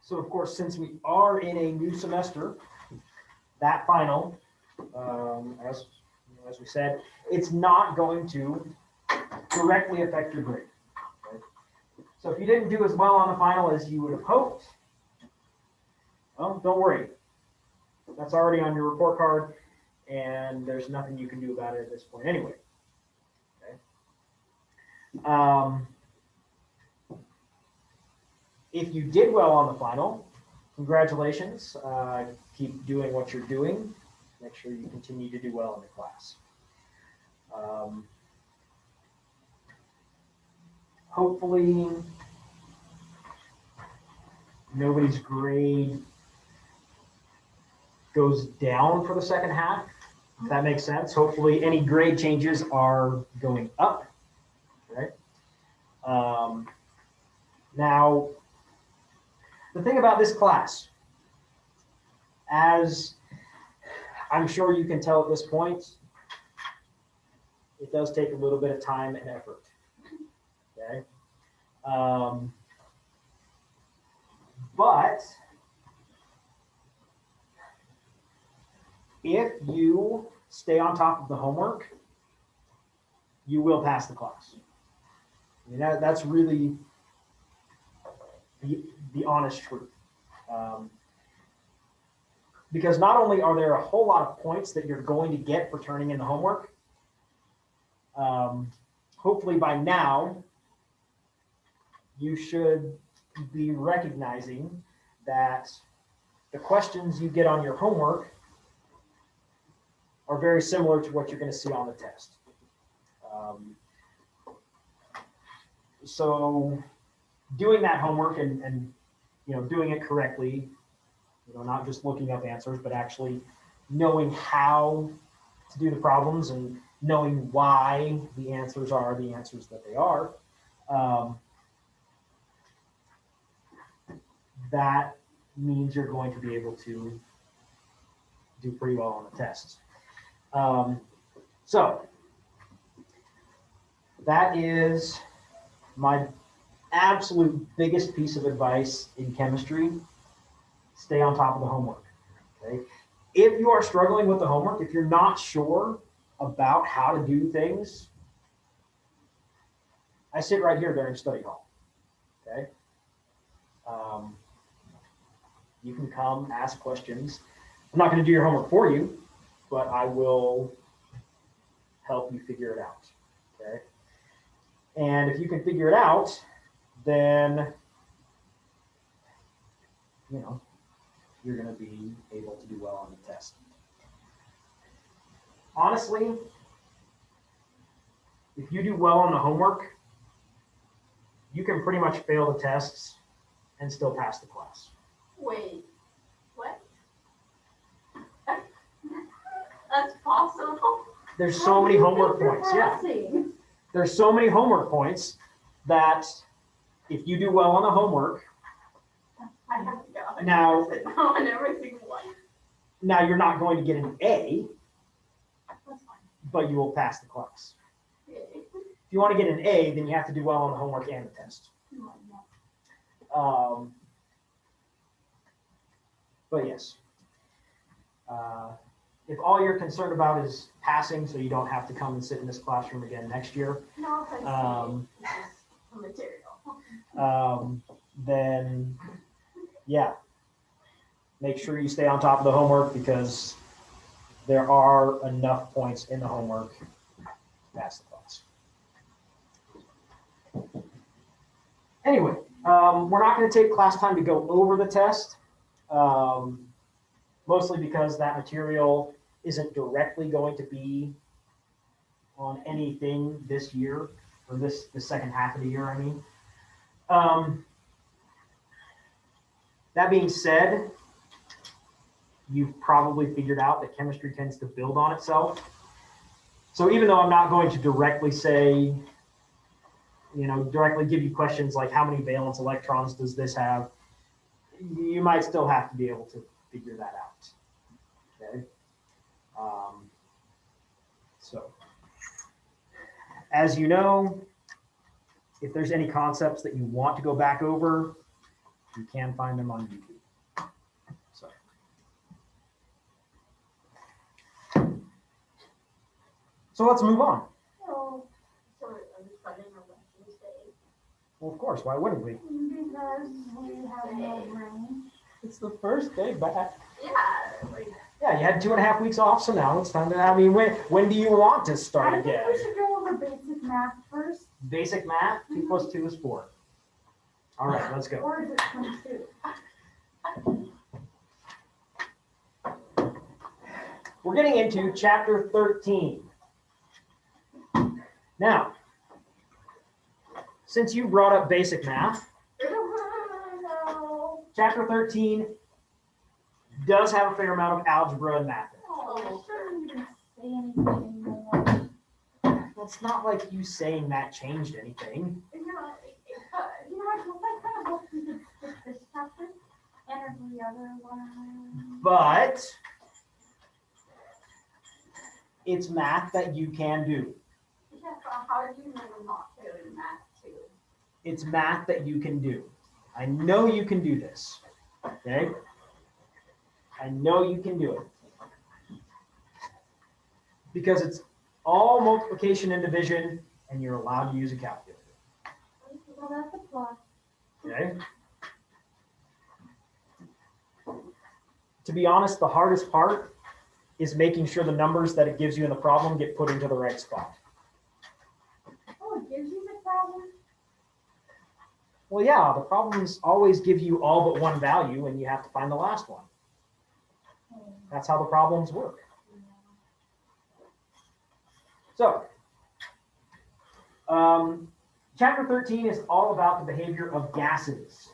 So of course, since we are in a new semester, that final, as we said, it's not going to directly affect your grade. Okay? So if you didn't do as well on the final as you would have hoped, well, don't worry. That's already on your report card, and there's nothing you can do about it at this point anyway. Okay? If you did well on the final, congratulations. Keep doing what you're doing. Make sure you continue to do well in the class. Hopefully, nobody's grade goes down for the second half, if that makes sense. Hopefully, any grade changes are going up. Right? Now, the thing about this class, as I'm sure you can tell at this point, it does take a little bit of time and effort. Okay. But if you stay on top of the homework, you will pass the class. I mean, that's really the honest truth. Because not only are there a whole lot of points that you're going to get for turning in the homework, hopefully by now, you should be recognizing that the questions you get on your homework are very similar to what you're going to see on the test. So doing that homework and doing it correctly, not just looking up answers, but actually knowing how to do the problems and knowing why the answers are the answers that they are, that means you're going to be able to do pretty well on the tests. So that is my absolute biggest piece of advice in chemistry. Stay on top of the homework. Okay? If you are struggling with the homework, if you're not sure about how to do things, I sit right here during study hall. Okay? You can come ask questions. I'm not going to do your homework for you, but I will help you figure it out. Okay? And if you can figure it out, then you're going to be able to do well on the test. Honestly, if you do well on the homework, you can pretty much fail the tests and still pass the class. Wait, what? That's possible? There's so many homework points. Yeah. There's so many homework points that if you do well on the homework, I have to go. Now, on every single one. Now you're not going to get an A, That's fine. but you will pass the class. Yay. If you want to get an A, then you have to do well on the homework and the test. But yes, if all you're concerned about is passing, so you don't have to come and sit in this classroom again next year, No, if I see material. Then yeah, make sure you stay on top of the homework because there are enough points in the homework to pass the class. Anyway, we're not going to take class time to go over the test, mostly because that material isn't directly going to be on anything this year, or the second half of the year, I mean. That being said, you've probably figured out that chemistry tends to build on itself. So even though I'm not going to directly say, directly give you questions like how many valence electrons does this have, you might still have to be able to figure that out. Okay. So as you know, if there's any concepts that you want to go back over, You can find them on YouTube. So let's move on. So are we starting on Wednesday? Well, of course, why wouldn't we? Because we have no rain. It's the first day back. Yeah, like. Yeah, you had 2.5 weeks off, so now it's time to, I mean, when do you want to start I again? think we should go over basic math first. Basic math, 2 + 2 is 4. All right, let's go. Or is it 22? We're getting into chapter 13. Now, since you brought up basic math, No. chapter 13 does have a fair amount of algebra and math in it. Oh, sure, you didn't say anything anymore. Well, it's not like you saying that changed anything. You know, I kind of hope we could skip this chapter and every other one. But it's math that you can do. Yeah, so how do you know we're not doing math too? It's math that you can do. I know you can do this. Okay? I know you can do it. Because it's all multiplication and division, and you're allowed to use a calculator. Well, that's a plus. Okay? To be honest, the hardest part is making sure the numbers that it gives you in the problem get put into the right spot. Oh, it gives you the problem? Well, yeah, the problems always give you all but one value, and you have to find the last one. That's how the problems work. So, chapter 13 is all about the behavior of gases.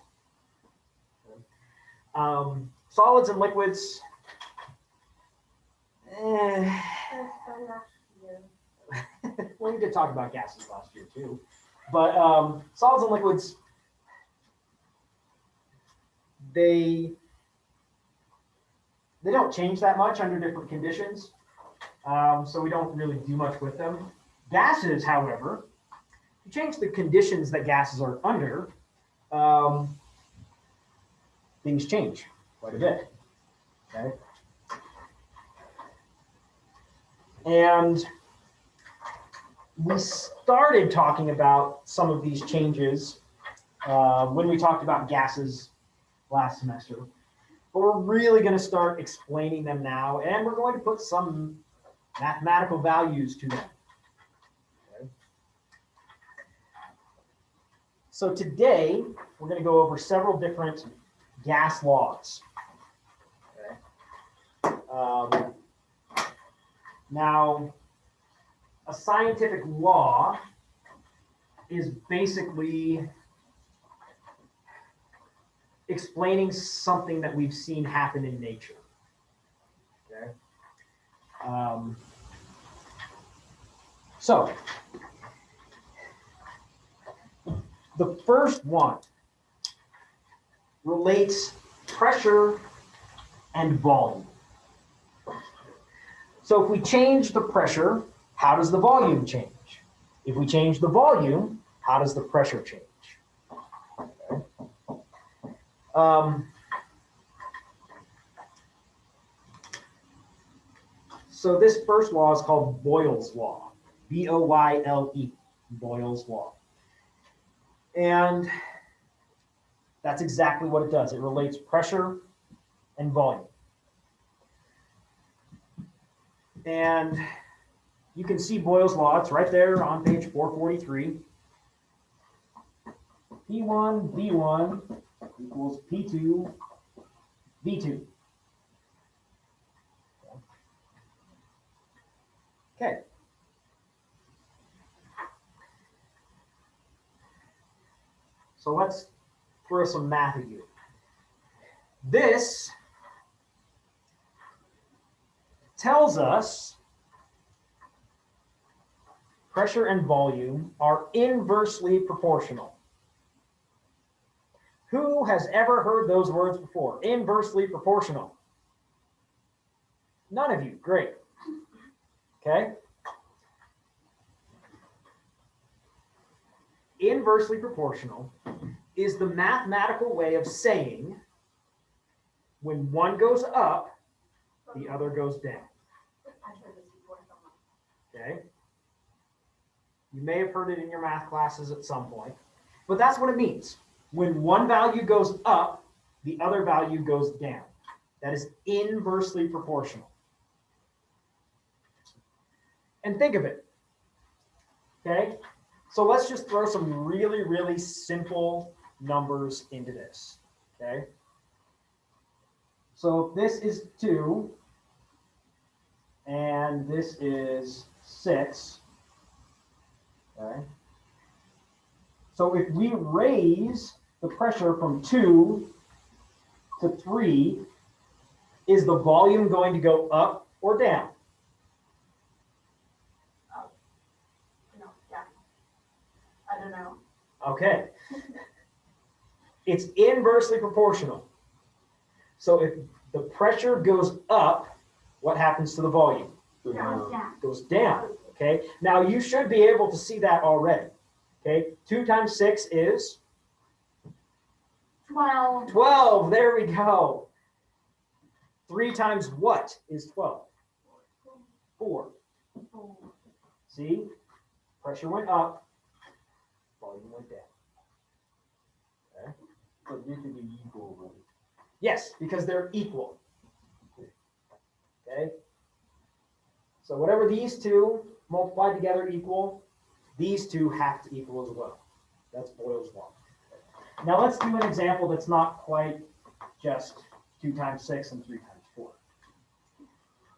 Solids and liquids. Well, we did talk about gases last year too. But solids and liquids, they don't change that much under different conditions. So we don't really do much with them. Gases, however, if you change the conditions that gases are under, things change quite a bit. Okay. And we started talking about some of these changes when we talked about gases last semester. But we're really going to start explaining them now, and we're going to put some mathematical values to them. Okay. So today, we're going to go over several different gas laws. Okay. Now, a scientific law is basically explaining something that we've seen happen in nature. Okay. So, the first one relates pressure and volume. So if we change the pressure, how does the volume change? If we change the volume, how does the pressure change? Okay. So this first law is called Boyle's law, B-O-Y-L-E, Boyle's law. And that's exactly what it does. It relates pressure and volume. And you can see Boyle's law. It's right there on page 443. P1 V1 equals P2 V2. Okay. So let's throw some math at you. This tells us pressure and volume are inversely proportional. Who has ever heard those words before? Inversely proportional. None of you. Great. Okay. Inversely proportional is the mathematical way of saying when one goes up, the other goes down. I've heard this before somewhere. Okay? You may have heard it in your math classes at some point, but that's what it means. When one value goes up, the other value goes down. That is inversely proportional. And think of it. Okay? So let's just throw some really, really simple numbers into this. Okay? So if this is 2, and this is 6, okay? So if we raise the pressure from 2 to 3, is the volume going to go up or down? Oh, no, yeah. I don't know. Okay. It's inversely proportional. So if the pressure goes up, what happens to the volume? Goes down. Goes down. Okay. Now you should be able to see that already. Okay. 2 times 6 is 12. 12. There we go. 3 times what is 12? 4. See? Pressure went up, volume went down. Okay. So these should be equal, right? Yes, because they're equal. Okay. So whatever these two multiplied together equal, these two have to equal as well. That's Boyle's law. Now let's do an example that's not quite just 2 times 6 and 3 times 4.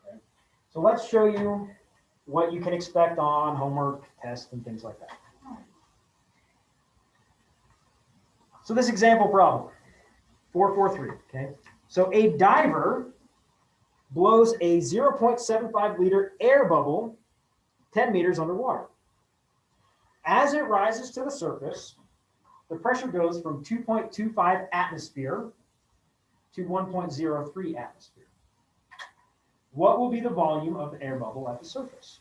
Okay. So let's show you what you can expect on homework, tests, and things like that. So this example problem, 443, okay? So a diver blows a 0.75 liter air bubble 10 meters underwater. As it rises to the surface, the pressure goes from 2.25 atmosphere to 1.03 atmosphere. What will be the volume of the air bubble at the surface?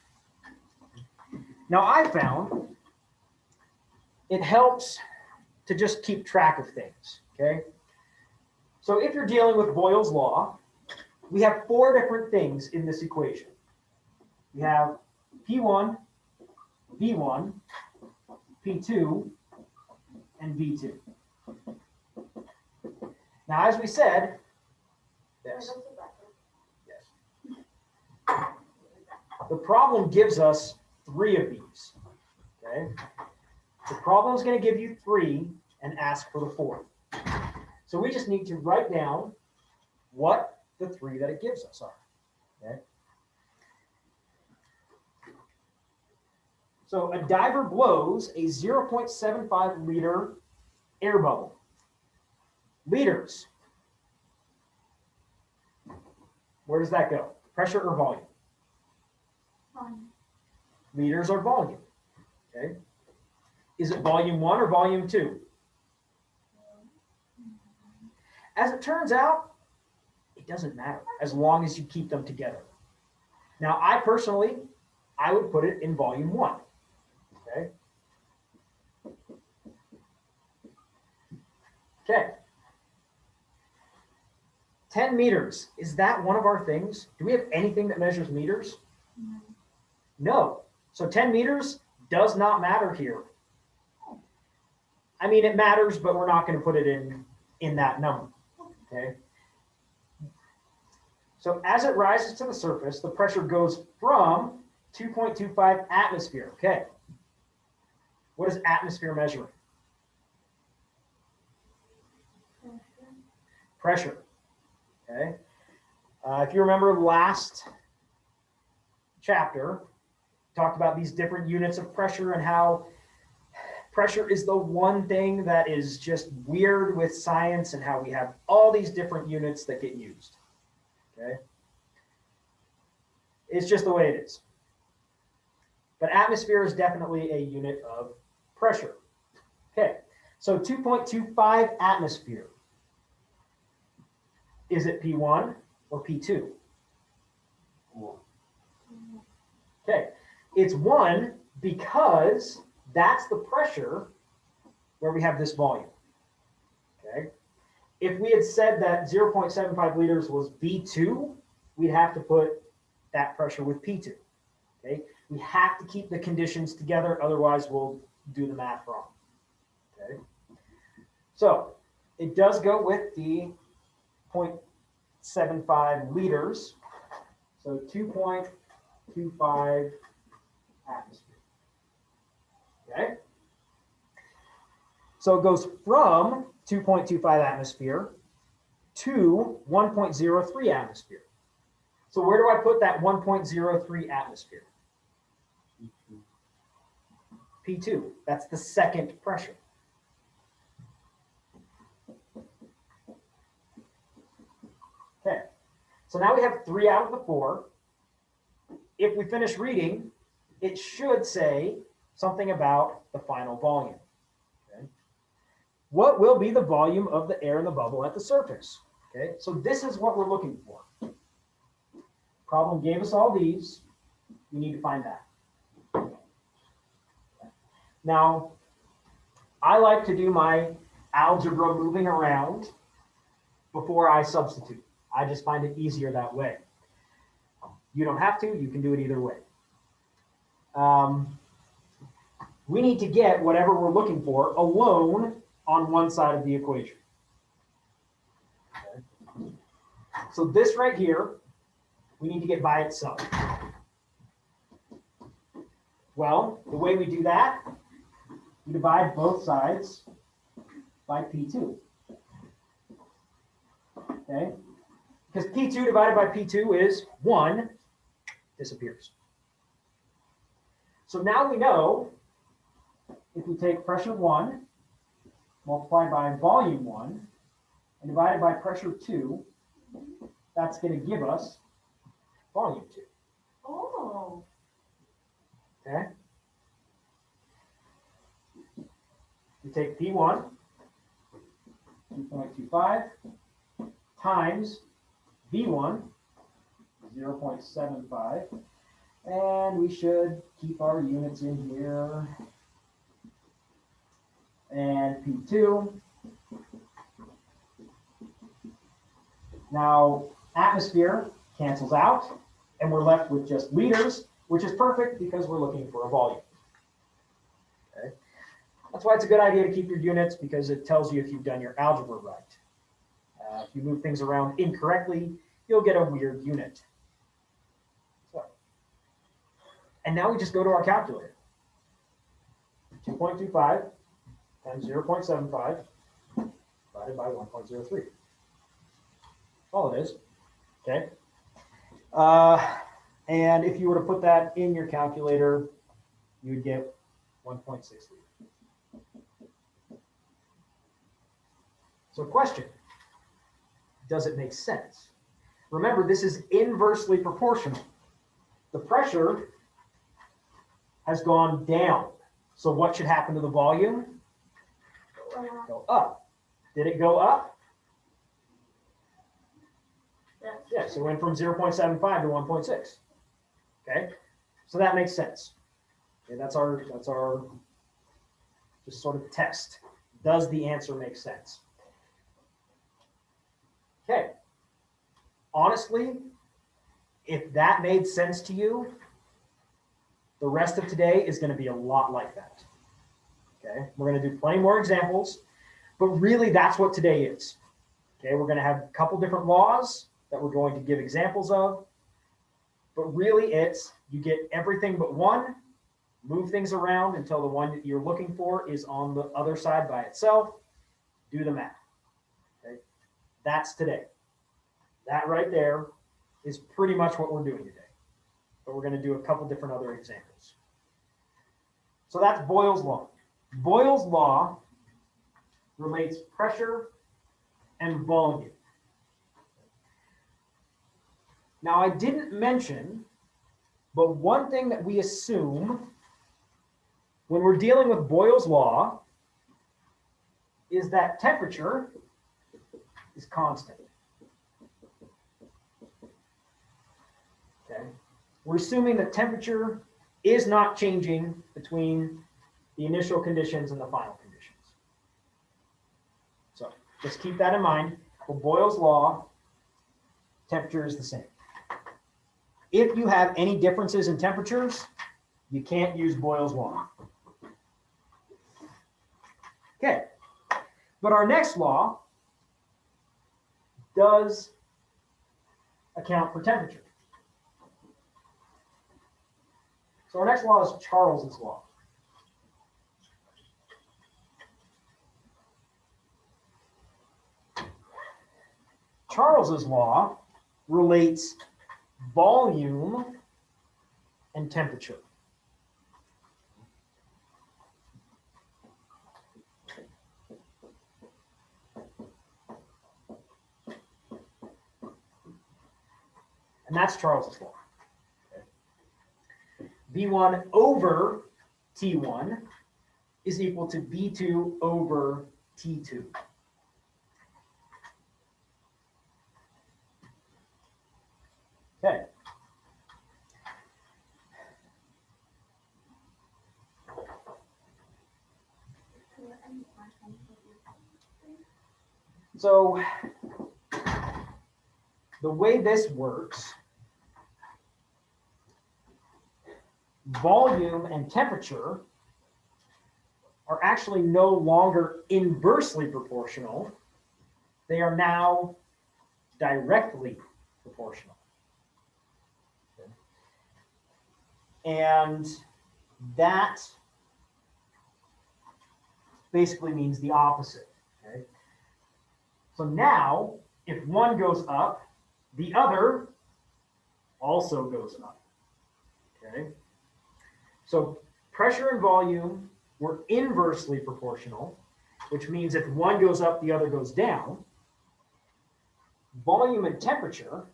Now I found it helps to just keep track of things, okay? So if you're dealing with Boyle's law, we have 4 different things in this equation. We have P1, V1, P2, and V2. Now, as we said, yes. The problem gives us 3 of these, okay? The problem is going to give you 3 and ask for the 4th. So we just need to write down what the 3 that it gives us are, okay? So a diver blows a 0.75 liter air bubble. Liters. Where does that go? Pressure or volume? Volume. Liters are volume, okay? Is it volume 1 or volume 2? As it turns out, it doesn't matter as long as you keep them together. Now, I personally would put it in volume 1, okay? Okay. 10 meters, is that one of our things? Do we have anything that measures meters? No. No. So 10 meters does not matter here. I mean, it matters, but we're not going to put it in that number, okay? So as it rises to the surface, the pressure goes from 2.25 atmosphere, okay? What is atmosphere measuring? Pressure, okay? If you remember last chapter, talked about these different units of pressure and how pressure is the one thing that is just weird with science and how we have all these different units that get used, okay? It's just the way it is. But atmosphere is definitely a unit of pressure. Okay, so 2.25 atmosphere. Is it P1 or P2? 1. Okay, it's 1 because that's the pressure where we have this volume. Okay. If we had said that 0.75 liters was B2, we'd have to put that pressure with P2. Okay. We have to keep the conditions together, otherwise we'll do the math wrong. Okay. So it does go with the 0.75 liters. So 2.25 atmosphere. Okay. So it goes from 2.25 atmosphere to 1.03 atmosphere. So where do I put that 1.03 atmosphere? P2. That's the second pressure. Okay. So now we have 3 out of the 4. If we finish reading, it should say something about the final volume. Okay. What will be the volume of the air in the bubble at the surface? Okay. So this is what we're looking for. Problem gave us all these. We need to find that. Now, I like to do my algebra moving around before I substitute. I just find it easier that way. You don't have to. You can do it either way. We need to get whatever we're looking for alone on one side of the equation. Okay. So this right here, we need to get by itself. Well, the way we do that, we divide both sides by P2. Okay? Because P2 divided by P2 is 1, disappears. So now we know if we take pressure 1 multiplied by volume 1 and divided by pressure 2, that's going to give us volume 2. Oh. Okay? We take P1, 2.25, times V1, 0.75, and we should keep our units in here. And P2. Now, atmosphere cancels out, and we're left with just liters, which is perfect because we're looking for a volume. Okay. That's why it's a good idea to keep your units, because it tells you if you've done your algebra right. If you move things around incorrectly, you'll get a weird unit. So, and now we just go to our calculator. 2.25 times 0.75 divided by 1.03. All it is. Okay. And if you were to put that in your calculator, you would get 1.6 liters. So question, does it make sense? Remember, this is inversely proportional. The pressure has gone down. So what should happen to the volume? Go up. Did it go up? Yeah, so it went from 0.75 to 1.6. Okay, so that makes sense. Okay, that's our just sort of test. Does the answer make sense? Okay. Honestly, if that made sense to you, the rest of today is going to be a lot like that. Okay, we're going to do plenty more examples, but really that's what today is. Okay, we're going to have a couple different laws that we're going to give examples of, but really it's you get everything but one, move things around until the one that you're looking for is on the other side by itself, do the math. Okay, that's today. That right there is pretty much what we're doing today, but we're going to do a couple different other examples. So that's Boyle's law. Boyle's law relates pressure and volume. Now, I didn't mention, but one thing that we assume when we're dealing with Boyle's law is that temperature is constant. Okay. We're assuming that temperature is not changing between the initial conditions and the final conditions. So Just keep that in mind. For Boyle's law, temperature is the same. If you have any differences in temperatures, you can't use Boyle's law. Okay, but our next law does account for temperature. So our next law is Charles's law. Charles's law relates volume and temperature. And that's Charles's law. V1 over T1 is equal to V2 over T2. Okay. So the way this works, volume and temperature are actually no longer inversely proportional. They are now directly proportional. And that basically means the opposite. Okay? So now, if one goes up, the other also goes up. Okay? So pressure and volume were inversely proportional, which means if one goes up, the other goes down. Volume and temperature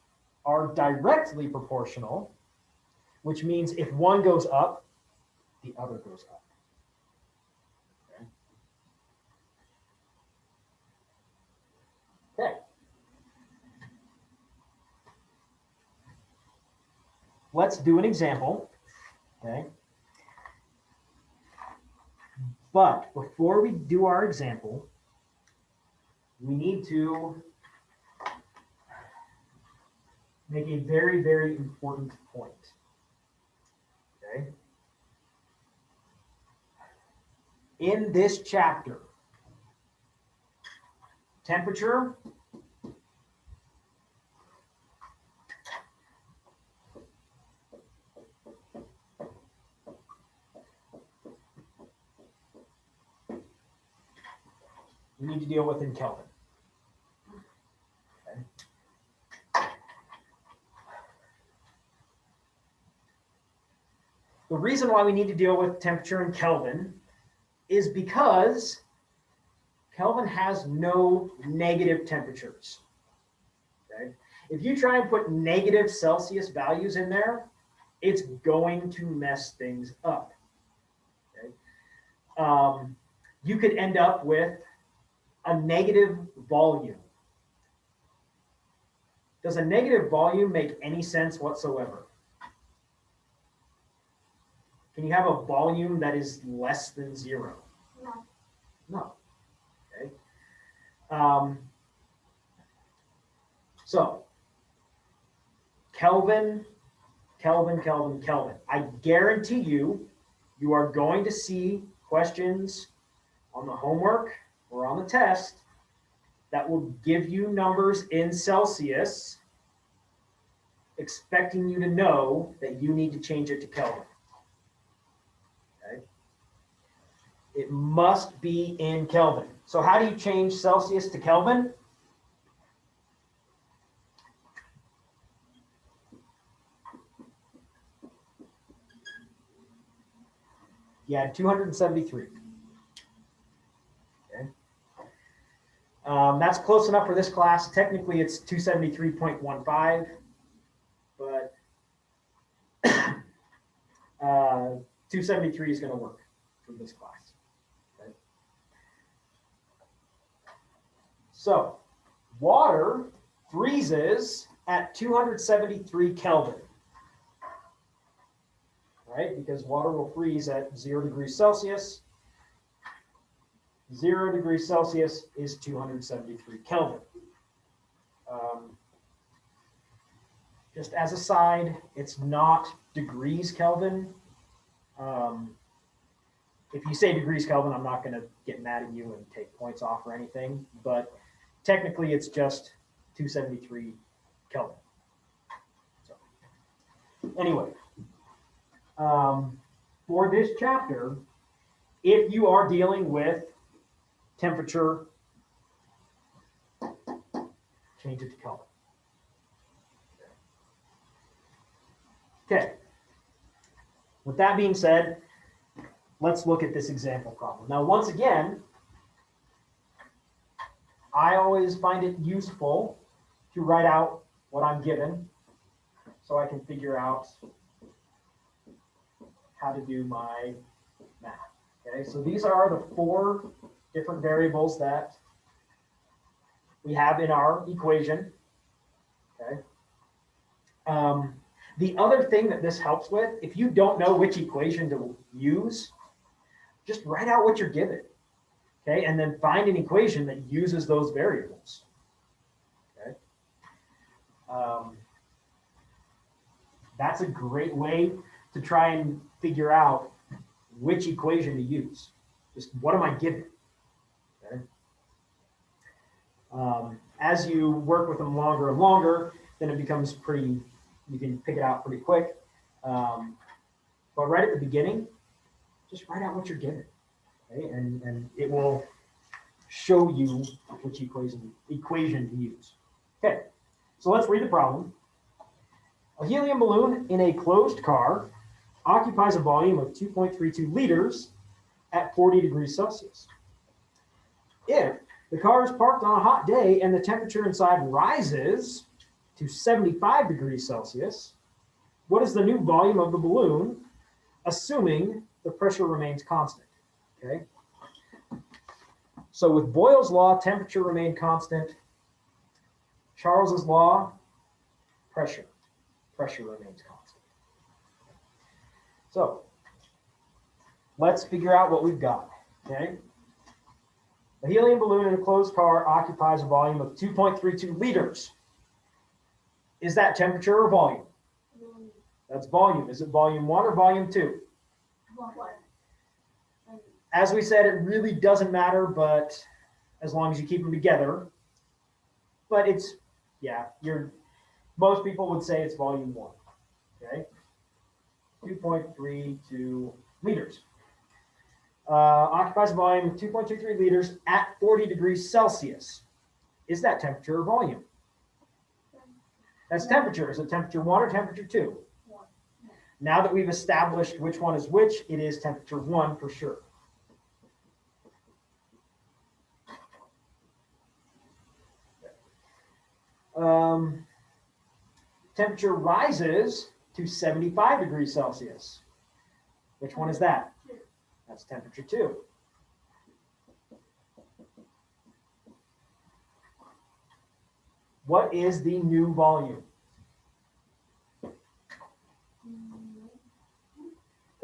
are directly proportional, which means if one goes up, the other goes up. Okay. Let's do an example. Okay. But before we do our example, we need to make a very, very important point. Okay. In this chapter, temperature we need to deal with in Kelvin. Okay. The reason why we need to deal with temperature in Kelvin is because Kelvin has no negative temperatures. Okay? If you try and put negative Celsius values in there, it's going to mess things up. Okay? You could end up with a negative volume. Does a negative volume make any sense whatsoever? Can you have a volume that is less than 0? No. No. Okay. So Kelvin, Kelvin, Kelvin, Kelvin. I guarantee you, you are going to see questions on the homework or on the test that will give you numbers in Celsius, expecting you to know that you need to change it to Kelvin. Okay? It must be in Kelvin. So how do you change Celsius to Kelvin? You add 273. Okay. That's close enough for this class. Technically, it's 273.15, but 273 is going to work for this class. Okay. So water freezes at 273 Kelvin. Right? Because water will freeze at 0 degrees Celsius. 0 degrees Celsius is 273 Kelvin. Just as a side, it's not degrees Kelvin. If you say degrees Kelvin, I'm not going to get mad at you and take points off or anything, but technically it's just 273 Kelvin. So, anyway, for this chapter, if you are dealing with temperature, change it to Kelvin. Okay. With that being said, let's look at this example problem. Now, once again, I always find it useful to write out what I'm given so I can figure out how to do my math. Okay, so these are the 4 different variables that we have in our equation. Okay. The other thing that this helps with, if you don't know which equation to use, just write out what you're given. Okay, and then find an equation that uses those variables. Okay. That's a great way to try and figure out which equation to use. Just what am I given? Okay. As you work with them longer and longer, then it becomes pretty, you can pick it out pretty quick. But right at the beginning, just write out what you're given. Okay? And it will show you which equation to use. Okay, so let's read the problem. A helium balloon in a closed car occupies a volume of 2.32 liters at 40 degrees Celsius. If the car is parked on a hot day and the temperature inside rises to 75 degrees Celsius, what is the new volume of the balloon, assuming the pressure remains constant? Okay. So with Boyle's law, temperature remained constant. Charles's law, pressure remains constant. So let's figure out what we've got. Okay. A helium balloon in a closed car occupies a volume of 2.32 liters. Is that temperature or volume? That's volume. Is it volume 1 or volume 2? As we said, it really doesn't matter, but as long as you keep them together. But it's, yeah, most people would say it's volume 1. Okay, 2.32 liters. Occupies a volume of 2.23 liters at 40 degrees Celsius. Is that temperature or volume? That's temperature. Is it temperature 1 or temperature 2? 1. Now that we've established which one is which, it is temperature 1 for sure. Temperature rises to 75 degrees Celsius. Which one is that? 2. That's temperature 2. What is the new volume?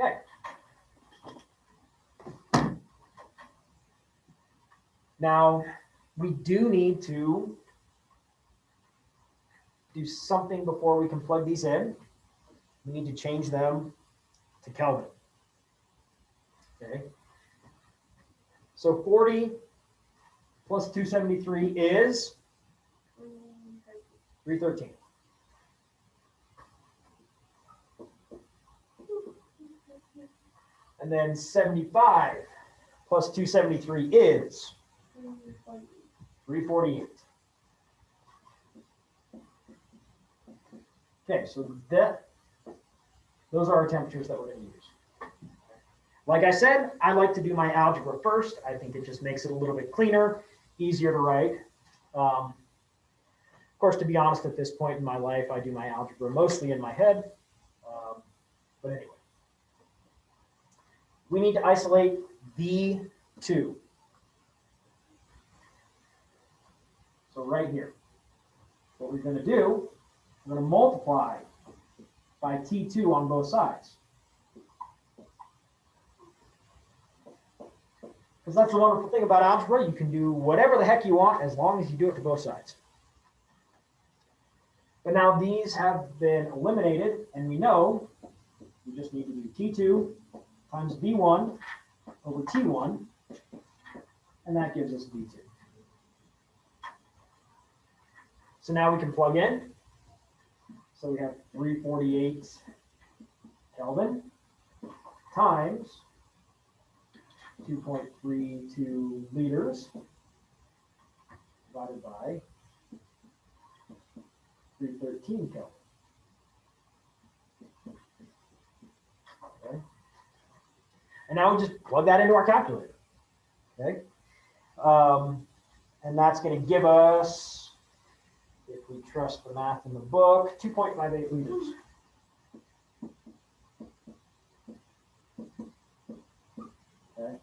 Okay. Now, we do need to do something before we can plug these in. We need to change them to Kelvin. Okay. So 40 plus 273 is 313. And then 75 plus 273 is 348. Okay, so those are our temperatures that we're going to use. Like I said, I like to do my algebra first. I think it just makes it a little bit cleaner, easier to write. Of course, to be honest, at this point in my life, I do my algebra mostly in my head. But anyway, we need to isolate V2. So right here, what we're going to do, we're going to multiply by T2 on both sides. Because that's the wonderful thing about algebra. You can do whatever the heck you want as long as you do it to both sides. But now these have been eliminated, and we know we just need to do T2 times V1 over T1, and that gives us V2. So now we can plug in. So we have 348 Kelvin times 2.32 liters divided by 313 Kelvin. Okay. And now we just plug that into our calculator. Okay. And that's going to give us, if we trust the math in the book, 2.58 liters. Okay.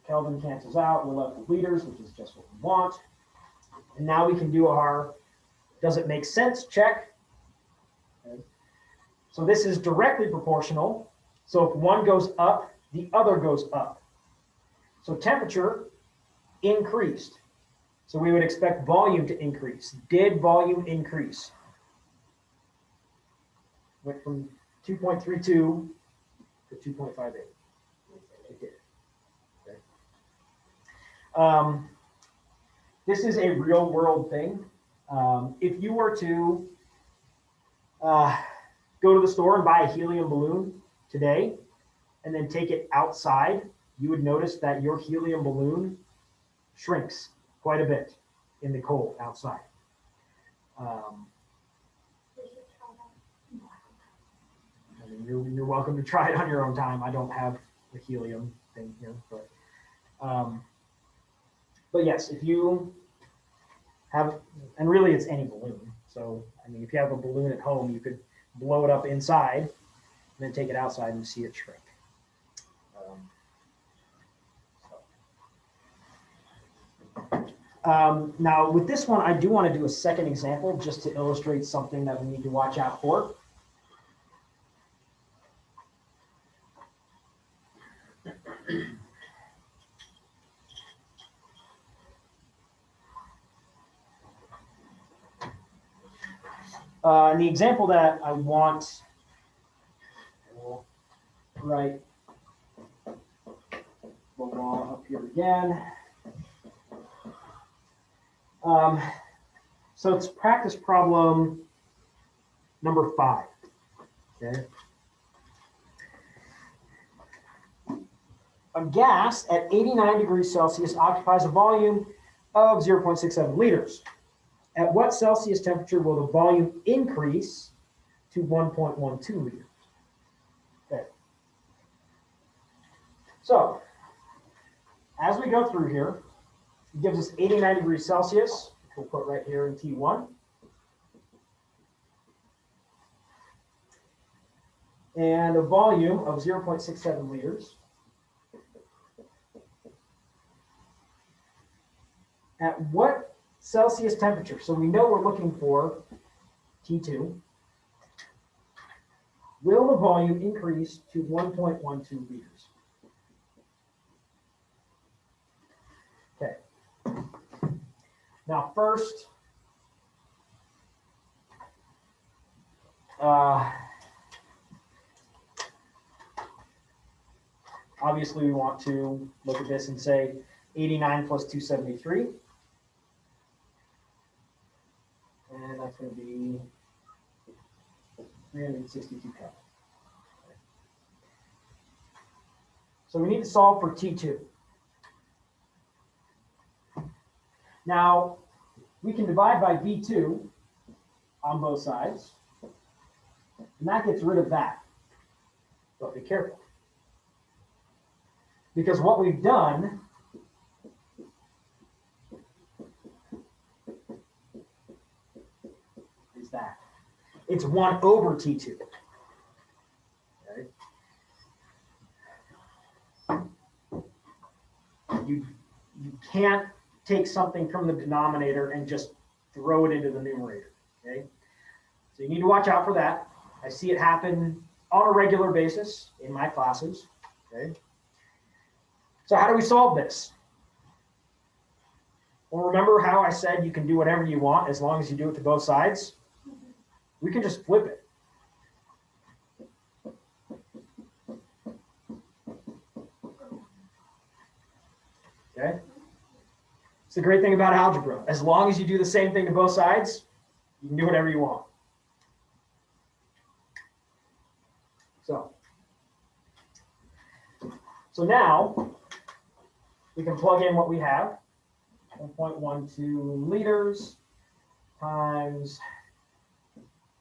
Kelvin cancels out. We're left with liters, which is just what we want. And now we can do our does it make sense check. Okay. So this is directly proportional. So if one goes up, the other goes up. So temperature increased. So we would expect volume to increase. Did volume increase? Went from 2.32 to 2.58. It did. Okay. This is a real world thing. If you were to go to the store and buy a helium balloon today and then take it outside, you would notice that your helium balloon shrinks quite a bit in the cold outside. I mean, you're welcome to try it on your own time. I don't have the helium thing here, but yes, if you have, and really it's any balloon. So, I mean, if you have a balloon at home, you could blow it up inside and then take it outside and see it shrink. Now with this one, I do want to do a second example just to illustrate something that we need to watch out for. And the example that I want, we'll write the law up here again. So it's practice problem number 5. Okay. A gas at 89 degrees Celsius occupies a volume of 0.67 liters. At what Celsius temperature will the volume increase to 1.12 liters? Okay. So, as we go through here, it gives us 89 degrees Celsius. We'll put right here in T1. And a volume of 0.67 liters. At what Celsius temperature? So we know we're looking for T2. Will the volume increase to 1.12 liters? Okay. Now first, obviously we want to look at this and say 89 plus 273. And that's going to be 362 Kelvin. So we need to solve for T2. Now, we can divide by V2 on both sides, and that gets rid of that. But be careful. Because what we've done is that. It's 1 over T2. Okay. You can't take something from the denominator and just throw it into the numerator. Okay. So you need to watch out for that. I see it happen on a regular basis in my classes. Okay. So how do we solve this? Well, remember how I said you can do whatever you want as long as you do it to both sides? We can just flip it. Okay? It's the great thing about algebra. As long as you do the same thing to both sides, you can do whatever you want. So now we can plug in what we have. 1.12 liters times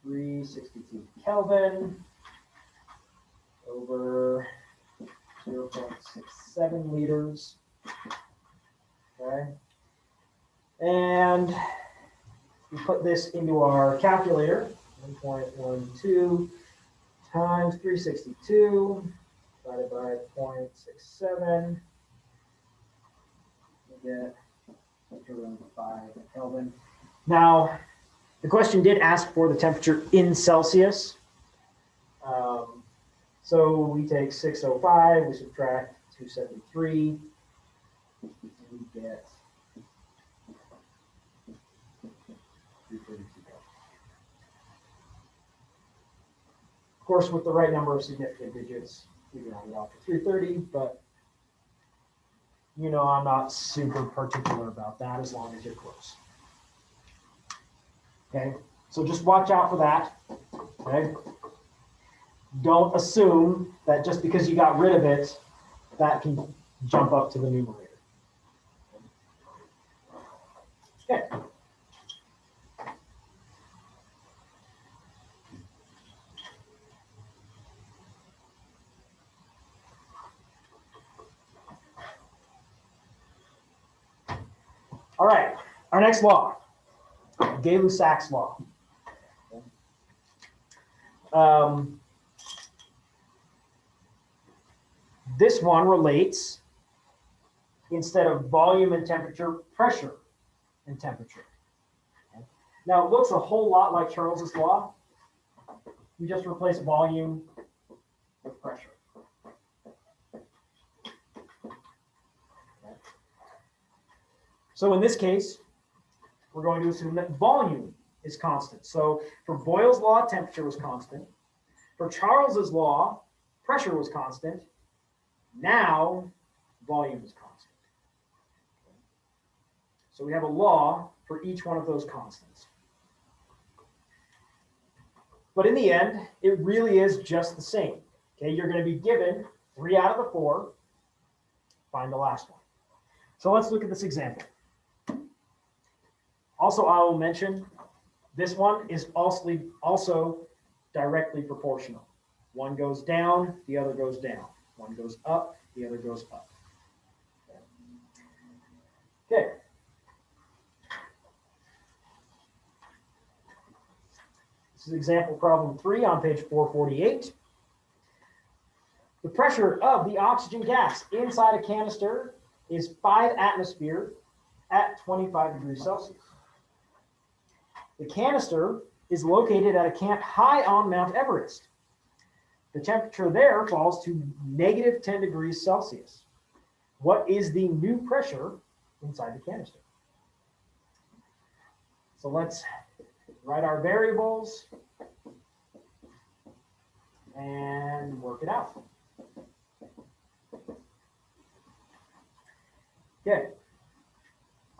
362 Kelvin over 0.67 liters. Okay. And we put this into our calculator. 1.12 times 362 divided by 0.67. We get around 5 Kelvin. Now, the question did ask for the temperature in Celsius. So we take 605, we subtract 273, and we get 332. Of course, with the right number of significant digits, we can round it off to 330, but you know I'm not super particular about that as long as you're close. Okay, so just watch out for that. Okay, don't assume that just because you got rid of it, that can jump up to the numerator. Okay. All right, our next law, Gay-Lussac's law. This one relates, instead of volume and temperature, pressure and temperature. Okay. Now it looks a whole lot like Charles's law. You just replace volume with pressure. Okay. So in this case, we're going to assume that volume is constant. So for Boyle's law, temperature was constant. For Charles's law, pressure was constant. Now, volume is constant. So we have a law for each one of those constants. But in the end, it really is just the same. Okay, you're going to be given 3 out of the 4. Find the last one. So let's look at this example. Also, I will mention this one is also directly proportional. One goes down, the other goes down. One goes up, the other goes up. Okay. This is example problem 3 on page 448. The pressure of the oxygen gas inside a canister is 5 atmosphere at 25 degrees Celsius. The canister is located at a camp high on Mount Everest. The temperature there falls to negative 10 degrees Celsius. What is the new pressure inside the canister? So let's write our variables and work it out. Okay,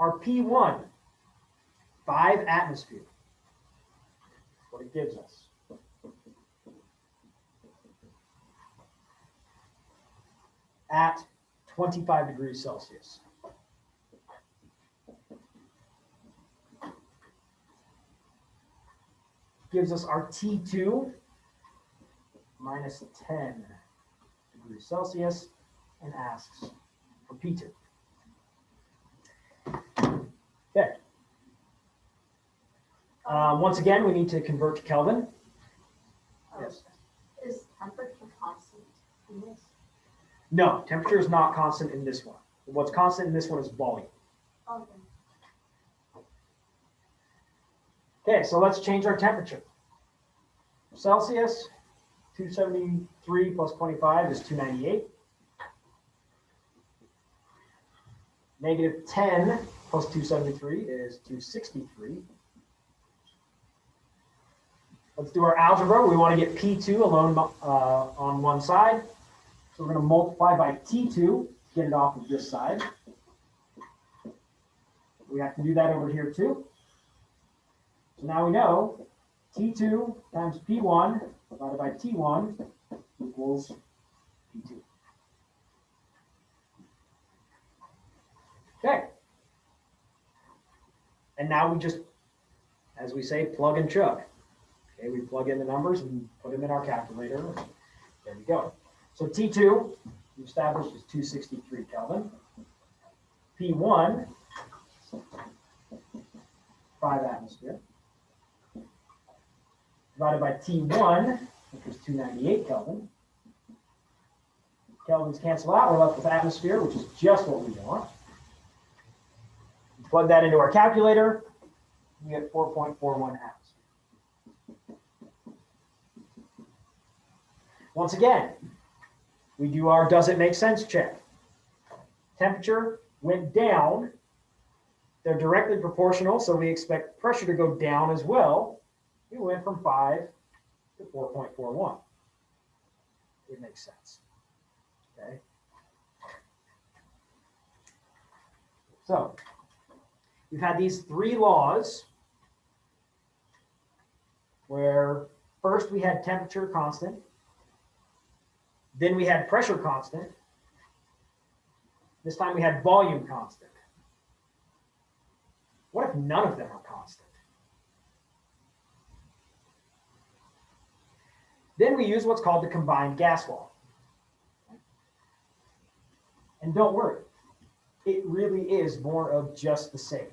our P1, 5 atmosphere. That's what it gives us. At 25 degrees Celsius. Gives us our T2 minus 10 degrees Celsius and asks for P2. Okay. Once again, we need to convert to Kelvin. Yes. Is temperature constant in this? No, temperature is not constant in this one. What's constant in this one is volume. Okay. Okay, so let's change our temperature. Celsius, 273 plus 25 is 298. Negative 10 plus 273 is 263. Let's do our algebra. We want to get P2 alone on one side. So we're going to multiply by T2 to get it off of this side. We have to do that over here too. So now we know T2 times P1 divided by T1 equals P2. Okay. And now we just, as we say, plug and chug. Okay, we plug in the numbers and put them in our calculator. There we go. So T2, we established, is 263 Kelvin. P1, 5 atmosphere. Divided by T1, which is 298 Kelvin. Kelvins cancel out. We're left with atmosphere, which is just what we want. Plug that into our calculator. We get 4.41 atmosphere. Once again, we do our does it make sense check. Temperature went down. They're directly proportional, so we expect pressure to go down as well. We went from 5 to 4.41. It makes sense. Okay. So we've had these three laws where first we had temperature constant, then we had pressure constant, this time we had volume constant. What if none of them are constant? Then we use what's called the combined gas law. And don't worry, it really is more of just the same.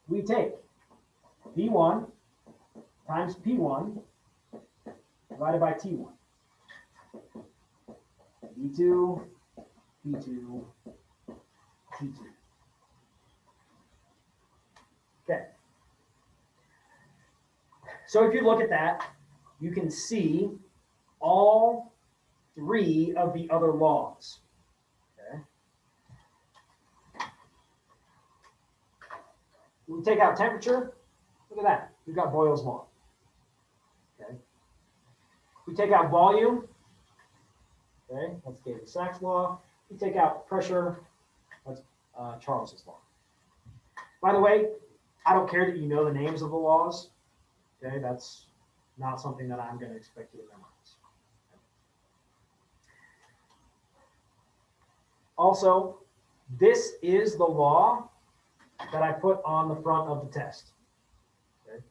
We take V1 times P1 divided by T1. V2, P2, T2. Okay. So if you look at that, you can see all three of the other laws. Okay. We take out temperature. Look at that. We've got Boyle's law. Okay. We take out volume. Okay, that's Gay-Lussac's law. We take out pressure. That's Charles's law. By the way, I don't care that you know the names of the laws. Okay, that's not something that I'm going to expect you to memorize. Also, this is the law that I put on the front of the test. Okay?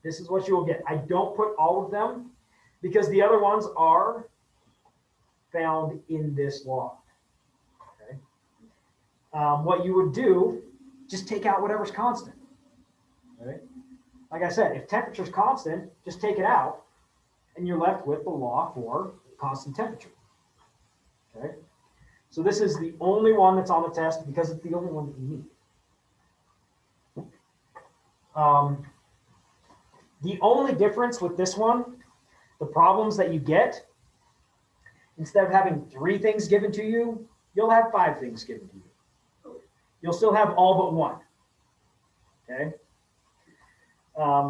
This is what you will get. I don't put all of them because the other ones are found in this law. Okay? What you would do, just take out whatever's constant. Okay? Like I said, if temperature is constant, just take it out, and you're left with the law for constant temperature. Okay? So this is the only one that's on the test because it's the only one that you need. The only difference with this one, the problems that you get, instead of having 3 things given to you, you'll have 5 things given to you. You'll still have all but one. Okay?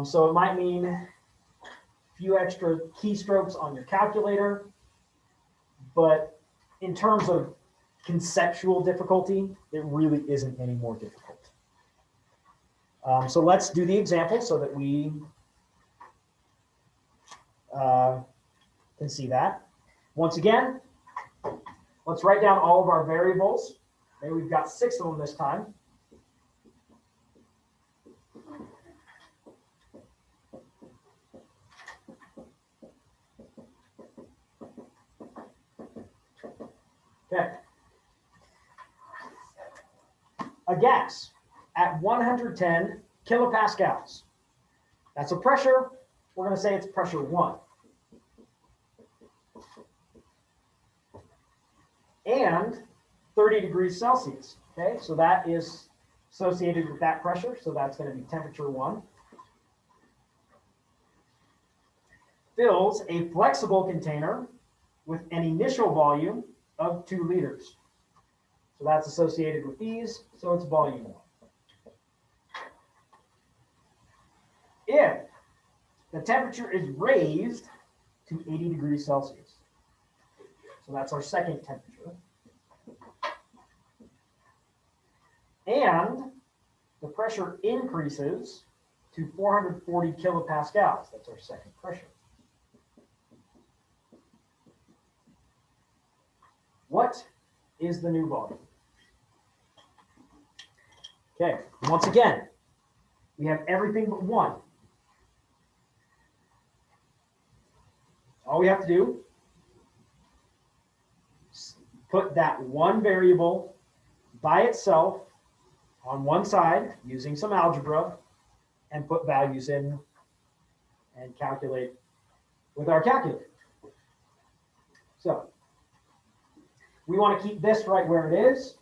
So it might mean a few extra keystrokes on your calculator, but in terms of conceptual difficulty, it really isn't any more difficult. So let's do the example so that we can see that. Once again, let's write down all of our variables. Okay, we've got 6 of them this time. Okay. A gas at 110 kilopascals. That's a pressure. We're going to say it's pressure 1. And 30 degrees Celsius. Okay, so that is associated with that pressure. So that's going to be temperature 1. Fills a flexible container with an initial volume of 2 liters. So that's associated with these, so it's volume 1. If the temperature is raised to 80 degrees Celsius, so that's our second temperature, and the pressure increases to 440 kilopascals, that's our second pressure. What is the new volume? Okay, once again, we have everything but 1. All we have to do is put that one variable by itself on one side using some algebra and put values in and calculate with our calculator. So we want to keep this right where it is.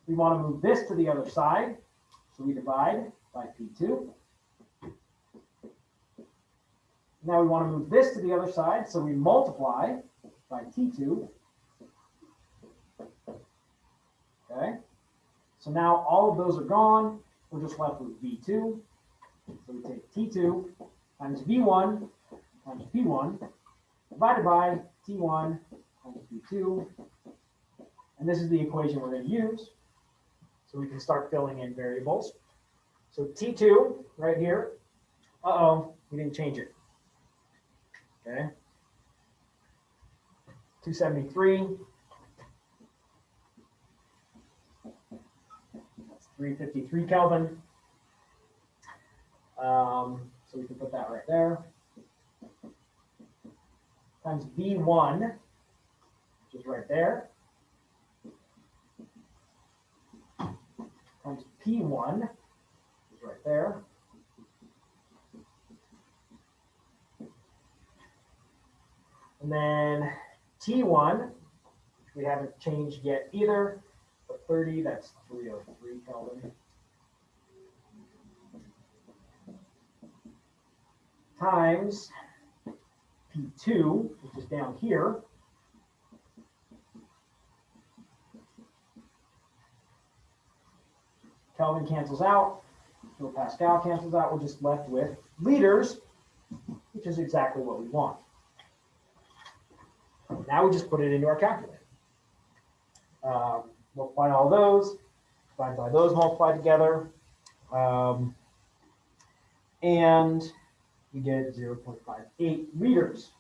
We want to move this to the other side. So we divide by P2. Now we want to move this to the other side. So we multiply by T2. Okay. So now all of those are gone. We're just left with V2. So we take T2 times V1 times P1 divided by T1 times P2. And this is the equation we're going to use. So we can start filling in variables. So T2 right here. We didn't change it. Okay. 273. That's 353 Kelvin. So we can put that right there. Times V1, which is right there. Times P1, which is right there. And then T1, which we haven't changed yet either, but 30, that's 303 Kelvin. Times P2, which is down here. Kelvin cancels out, kilopascal cancels out, we're just left with liters, which is exactly what we want. Now we just put it into our calculator. Multiply all those, divide by those, multiply together, and we get 0.58 liters.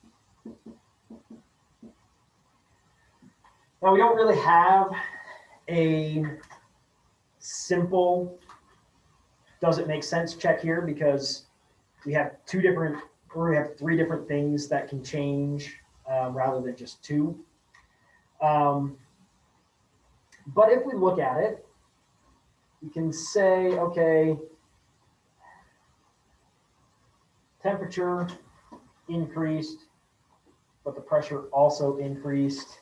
Now we don't really have a simple does it make sense check here because we have 3 different things that can change rather than just 2. But if we look at it, we can say, okay, temperature increased, but the pressure also increased.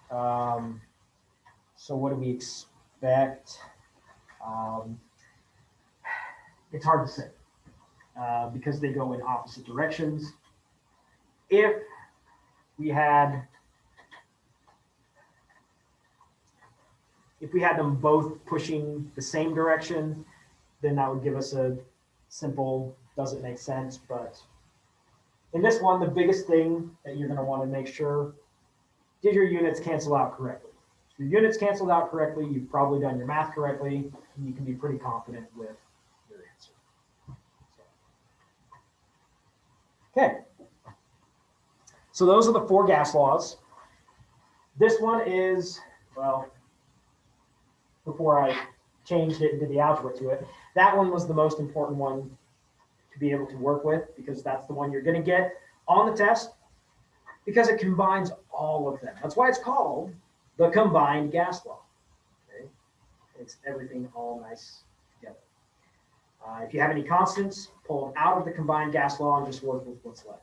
So what do we expect? It's hard to say because they go in opposite directions. If we had them both pushing the same direction, then that would give us a simple, does it make sense? But in this one, the biggest thing that you're going to want to make sure, did your units cancel out correctly? If your units canceled out correctly, you've probably done your math correctly, and you can be pretty confident with your answer. Okay. So those are the 4 gas laws. This one is, well, before I changed it and did the algebra to it, that one was the most important one to be able to work with because that's the one you're going to get on the test because it combines all of them. That's why it's called the combined gas law. Okay? It's everything all nice together. If you have any constants, pull them out of the combined gas law and just work with what's left.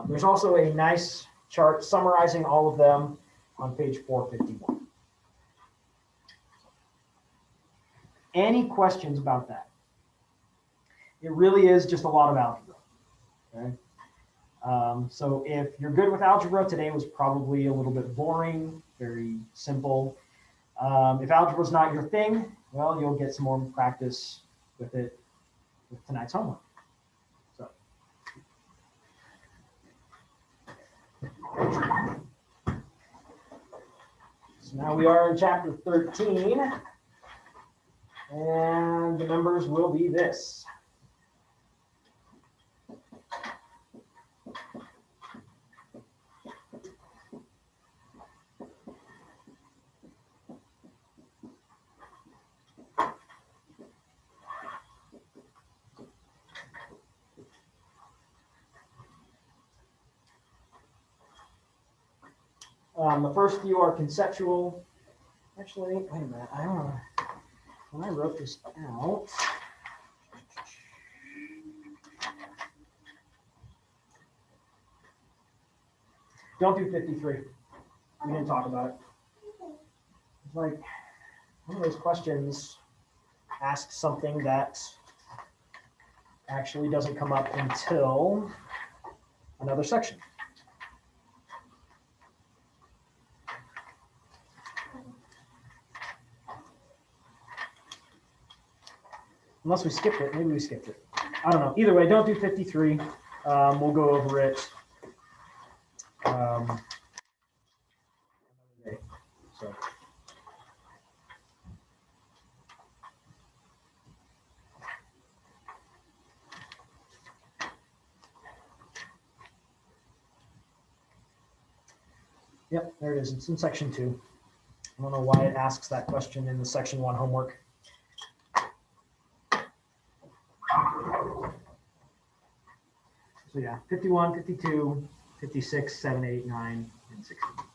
There's also a nice chart summarizing all of them on page 451. Any questions about that? It really is just a lot of algebra. Okay? So if you're good with algebra, today was probably a little bit boring, very simple. If algebra is not your thing, well, you'll get some more practice with it with tonight's homework. So. So now we are in chapter 13, and the numbers will be this. The first few are conceptual. Actually, wait a minute. I don't know. When I wrote this out, don't do 53. We didn't talk about it. It's like one of those questions asks something that actually doesn't come up until another section. Unless we skipped it. Maybe we skipped it. I don't know. Either way, don't do 53. We'll go over it. Another day. So. Yep, there it is. It's in section 2. I don't know why it asks that question in the section 1 homework. So yeah, 51, 52, 56, 7, 8, 9, and 16.